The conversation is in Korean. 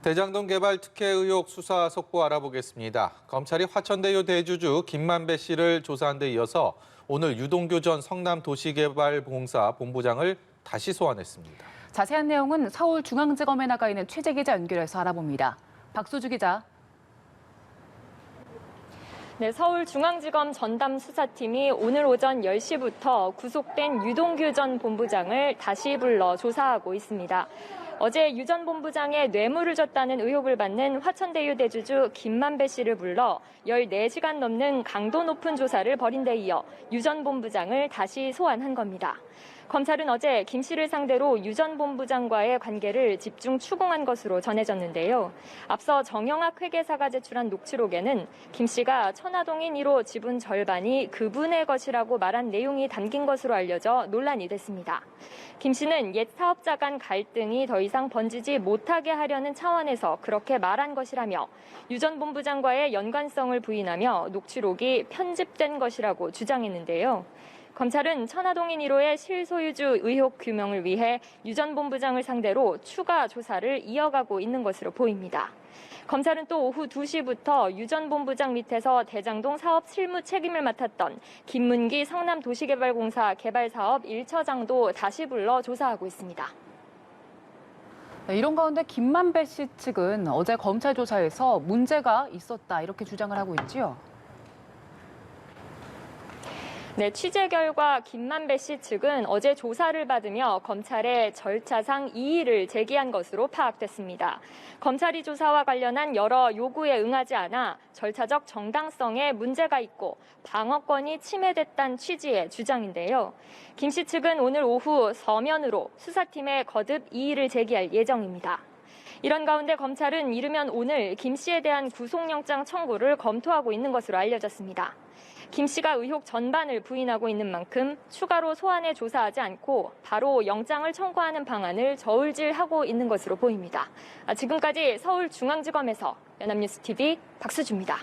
대장동 개발 특혜 의혹 수사 속보 알아보겠습니다. 검찰이 화천대유 대주주 김만배 씨를 조사한 데 이어서 오늘 유동규 전 성남도시개발공사 본부장을 다시 소환했습니다. 자세한 내용은 서울중앙지검에 나가 있는 취재 기자 연결해서 알아봅니다. 박수주 기자. 네, 서울중앙지검 전담수사팀이 오늘 오전 10시부터 구속된 유동규 전 본부장을 다시 불러 조사하고 있습니다. 어제 유 전 본부장의 뇌물을 줬다는 의혹을 받는 화천대유 대주주 김만배 씨를 불러 14시간 넘는 강도 높은 조사를 벌인 데 이어 유 전 본부장을 다시 소환한 겁니다. 검찰은 어제 김 씨를 상대로 유 전 본부장과의 관계를 집중 추궁한 것으로 전해졌는데요. 앞서 정영학 회계사가 제출한 녹취록에는 김 씨가 천화동인 1호 지분 절반이 그분의 것이라고 말한 내용이 담긴 것으로 알려져 논란이 됐습니다. 김 씨는 옛 사업자 간 갈등이 더 이상 번지지 못하게 하려는 차원에서 그렇게 말한 것이라며 유 전 본부장과의 연관성을 부인하며 녹취록이 편집된 것이라고 주장했는데요. 검찰은 천화동인 1호의 실소유주 의혹 규명을 위해 유 전 본부장을 상대로 추가 조사를 이어가고 있는 것으로 보입니다. 검찰은 또 오후 2시부터 유 전 본부장 밑에서 대장동 사업 실무 책임을 맡았던 김문기 성남도시개발공사 개발사업 1처장도 다시 불러 조사하고 있습니다. 네, 이런 가운데 김만배 씨 측은 어제 검찰 조사에서 문제가 있었다 이렇게 주장을 하고 있지요. 네, 취재 결과 김만배 씨 측은 어제 조사를 받으며 검찰에 절차상 이의를 제기한 것으로 파악됐습니다. 검찰이 조사와 관련한 여러 요구에 응하지 않아 절차적 정당성에 문제가 있고 방어권이 침해됐다는 취지의 주장인데요. 김 씨 측은 오늘 오후 서면으로 수사팀에 거듭 이의를 제기할 예정입니다. 이런 가운데 검찰은 이르면 오늘 김 씨에 대한 구속영장 청구를 검토하고 있는 것으로 알려졌습니다. 김 씨가 의혹 전반을 부인하고 있는 만큼 추가로 소환해 조사하지 않고 바로 영장을 청구하는 방안을 저울질하고 있는 것으로 보입니다. 지금까지 서울중앙지검에서 연합뉴스TV 박수주입니다.